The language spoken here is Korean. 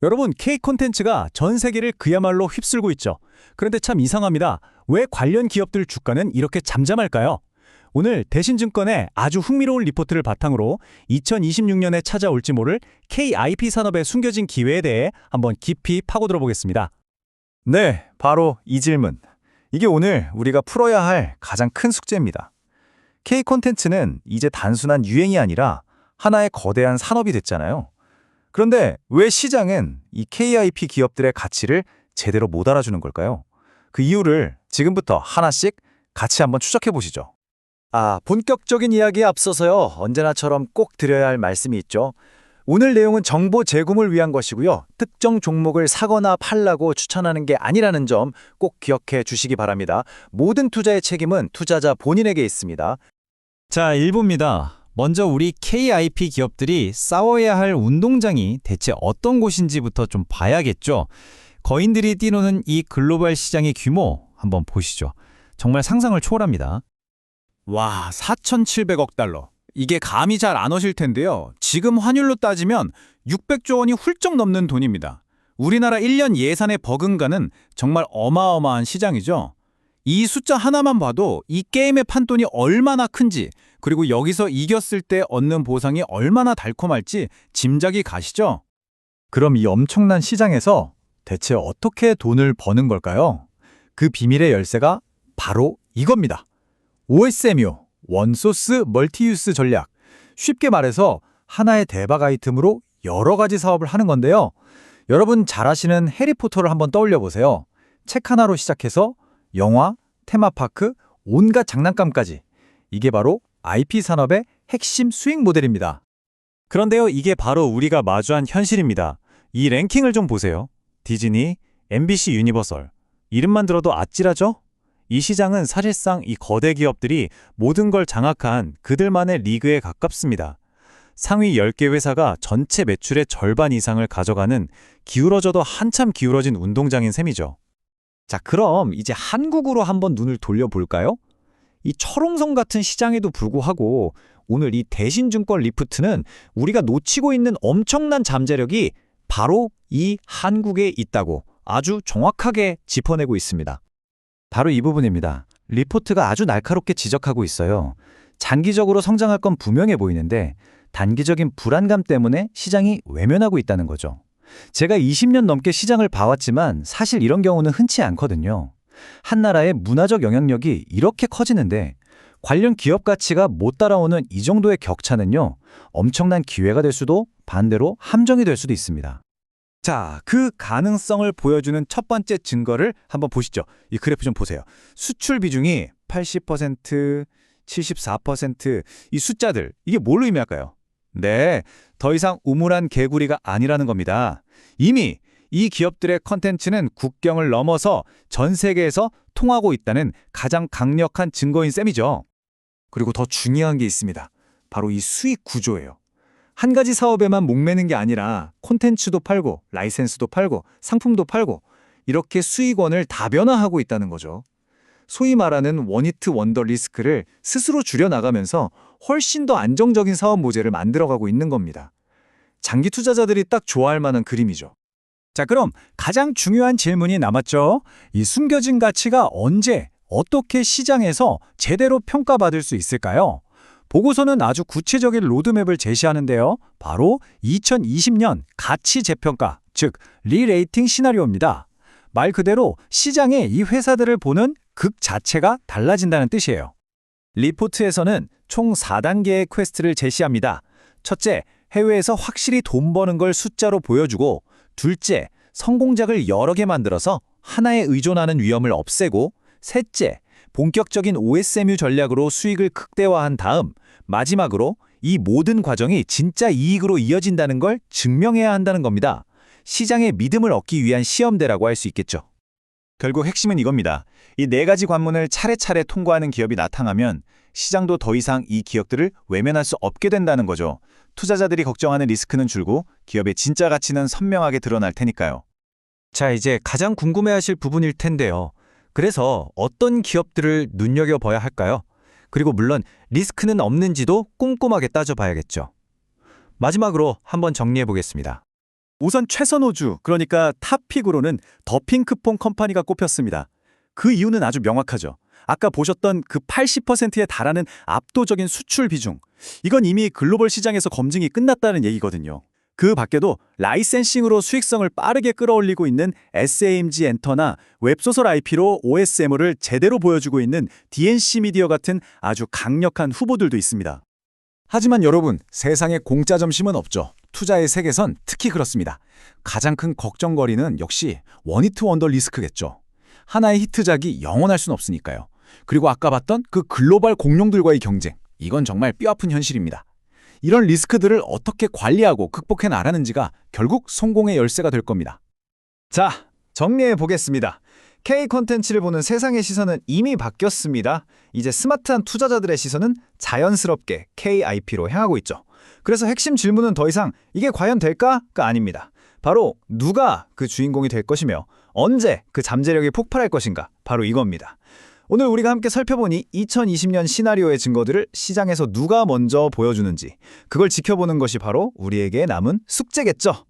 여러분, K 콘텐츠가 전 세계를 그야말로 휩쓸고 있죠. 그런데 참 이상합니다. 왜 관련 기업들 주가는 이렇게 잠잠할까요? 오늘 대신증권의 아주 흥미로운 리포트를 바탕으로 2026년에 찾아올지 모를 KIP 산업의 숨겨진 기회에 대해 한번 깊이 파고들어 보겠습니다. 네, 바로 이 질문. 이게 오늘 우리가 풀어야 할 가장 큰 숙제입니다. K 콘텐츠는 이제 단순한 유행이 아니라 하나의 거대한 산업이 됐잖아요. 그런데 왜 시장은 이 KIP 기업들의 가치를 제대로 못 알아주는 걸까요? 그 이유를 지금부터 하나씩 같이 한번 추적해 보시죠. 본격적인 이야기에 앞서서요. 언제나처럼 꼭 드려야 할 말씀이 있죠. 오늘 내용은 정보 제공을 위한 것이고요. 특정 종목을 사거나 팔라고 추천하는 게 아니라는 점 꼭 기억해 주시기 바랍니다. 모든 투자의 책임은 투자자 본인에게 있습니다. 자, 1부입니다. 먼저 우리 KIP 기업들이 싸워야 할 운동장이 대체 어떤 곳인지부터 좀 봐야겠죠. 거인들이 뛰노는 이 글로벌 시장의 규모 한번 보시죠. 정말 상상을 초월합니다. 와, 4,700억 달러. 이게 감이 잘 안 오실 텐데요. 지금 환율로 따지면 600조 원이 훌쩍 넘는 돈입니다. 우리나라 1년 예산의 버금가는 정말 어마어마한 시장이죠. 이 숫자 하나만 봐도 이 게임의 판돈이 얼마나 큰지, 그리고 여기서 이겼을 때 얻는 보상이 얼마나 달콤할지 짐작이 가시죠? 그럼 이 엄청난 시장에서 대체 어떻게 돈을 버는 걸까요? 그 비밀의 열쇠가 바로 이겁니다. OSMU, 원소스 멀티유스 전략. 쉽게 말해서 하나의 대박 아이템으로 여러 가지 사업을 하는 건데요. 여러분 잘 아시는 해리포터를 한번 떠올려 보세요. 책 하나로 시작해서 영화, 테마파크, 온갖 장난감까지. 이게 바로 IP 산업의 핵심 수익 모델입니다. 그런데요, 이게 바로 우리가 마주한 현실입니다. 이 랭킹을 좀 보세요. 디즈니, MBC 유니버설. 이름만 들어도 아찔하죠? 이 시장은 사실상 이 거대 기업들이 모든 걸 장악한 그들만의 리그에 가깝습니다. 상위 10개 회사가 전체 매출의 절반 이상을 가져가는 기울어져도 한참 기울어진 운동장인 셈이죠. 자, 그럼 이제 한국으로 한번 눈을 돌려볼까요? 이 철옹성 같은 시장에도 불구하고 오늘 이 대신증권 리프트는 우리가 놓치고 있는 엄청난 잠재력이 바로 이 한국에 있다고 아주 정확하게 짚어내고 있습니다. 바로 이 부분입니다. 리포트가 아주 날카롭게 지적하고 있어요. 장기적으로 성장할 건 분명해 보이는데 단기적인 불안감 때문에 시장이 외면하고 있다는 거죠. 제가 20년 넘게 시장을 봐왔지만 사실 이런 경우는 흔치 않거든요. 한 나라의 문화적 영향력이 이렇게 커지는데 관련 기업 가치가 못 따라오는 이 정도의 격차는요, 엄청난 기회가 될 수도 반대로 함정이 될 수도 있습니다. 자, 그 가능성을 보여주는 첫 번째 증거를 한번 보시죠. 이 그래프 좀 보세요. 수출 비중이 80%, 74%, 이 숫자들, 이게 뭘 의미할까요? 네, 더 이상 우물한 개구리가 아니라는 겁니다. 이미 이 기업들의 컨텐츠는 국경을 넘어서 전 세계에서 통하고 있다는 가장 강력한 증거인 셈이죠. 그리고 더 중요한 게 있습니다. 바로 이 수익 구조예요. 한 가지 사업에만 목매는 게 아니라 콘텐츠도 팔고 라이센스도 팔고 상품도 팔고 이렇게 수익원을 다변화하고 있다는 거죠. 소위 말하는 원히트 원더 리스크를 스스로 줄여나가면서 훨씬 더 안정적인 사업 모델을 만들어가고 있는 겁니다. 장기 투자자들이 딱 좋아할 만한 그림이죠. 자, 그럼 가장 중요한 질문이 남았죠. 이 숨겨진 가치가 언제, 어떻게 시장에서 제대로 평가받을 수 있을까요? 보고서는 아주 구체적인 로드맵을 제시하는데요. 바로 2020년 가치 재평가, 즉 리레이팅 시나리오입니다. 말 그대로 시장에 이 회사들을 보는 극 자체가 달라진다는 뜻이에요. 리포트에서는 총 4단계의 퀘스트를 제시합니다. 첫째, 해외에서 확실히 돈 버는 걸 숫자로 보여주고, 둘째, 성공작을 여러 개 만들어서 하나에 의존하는 위험을 없애고, 셋째, 본격적인 OSMU 전략으로 수익을 극대화한 다음, 마지막으로 이 모든 과정이 진짜 이익으로 이어진다는 걸 증명해야 한다는 겁니다. 시장의 믿음을 얻기 위한 시험대라고 할 수 있겠죠. 결국 핵심은 이겁니다. 이 4가지 관문을 차례차례 통과하는 기업이 나타나면 시장도 더 이상 이 기업들을 외면할 수 없게 된다는 거죠. 투자자들이 걱정하는 리스크는 줄고 기업의 진짜 가치는 선명하게 드러날 테니까요. 자, 이제 가장 궁금해하실 부분일 텐데요. 그래서 어떤 기업들을 눈여겨봐야 할까요? 그리고 물론 리스크는 없는지도 꼼꼼하게 따져봐야겠죠. 마지막으로 한번 정리해 보겠습니다. 우선 최선호주, 그러니까 탑픽으로는 더핑크퐁 컴퍼니가 꼽혔습니다. 그 이유는 아주 명확하죠. 아까 보셨던 그 80%에 달하는 압도적인 수출 비중. 이건 이미 글로벌 시장에서 검증이 끝났다는 얘기거든요. 그 밖에도 라이센싱으로 수익성을 빠르게 끌어올리고 있는 SAMG 엔터나 웹소설 IP로 OSM을 제대로 보여주고 있는 DNC 미디어 같은 아주 강력한 후보들도 있습니다. 하지만 여러분, 세상에 공짜 점심은 없죠. 투자의 세계선 특히 그렇습니다. 가장 큰 걱정거리는 역시 원히트 원더 리스크겠죠. 하나의 히트작이 영원할 순 없으니까요. 그리고 아까 봤던 그 글로벌 공룡들과의 경쟁, 이건 정말 뼈아픈 현실입니다. 이런 리스크들을 어떻게 관리하고 극복해 나가는지가 결국 성공의 열쇠가 될 겁니다. 자, 정리해 보겠습니다. K 콘텐츠를 보는 세상의 시선은 이미 바뀌었습니다. 이제 스마트한 투자자들의 시선은 자연스럽게 KIP로 향하고 있죠. 그래서 핵심 질문은 더 이상 이게 과연 될까가 아닙니다. 바로 누가 그 주인공이 될 것이며 언제 그 잠재력이 폭발할 것인가, 바로 이겁니다. 오늘 우리가 함께 살펴보니 2020년 시나리오의 증거들을 시장에서 누가 먼저 보여주는지, 그걸 지켜보는 것이 바로 우리에게 남은 숙제겠죠.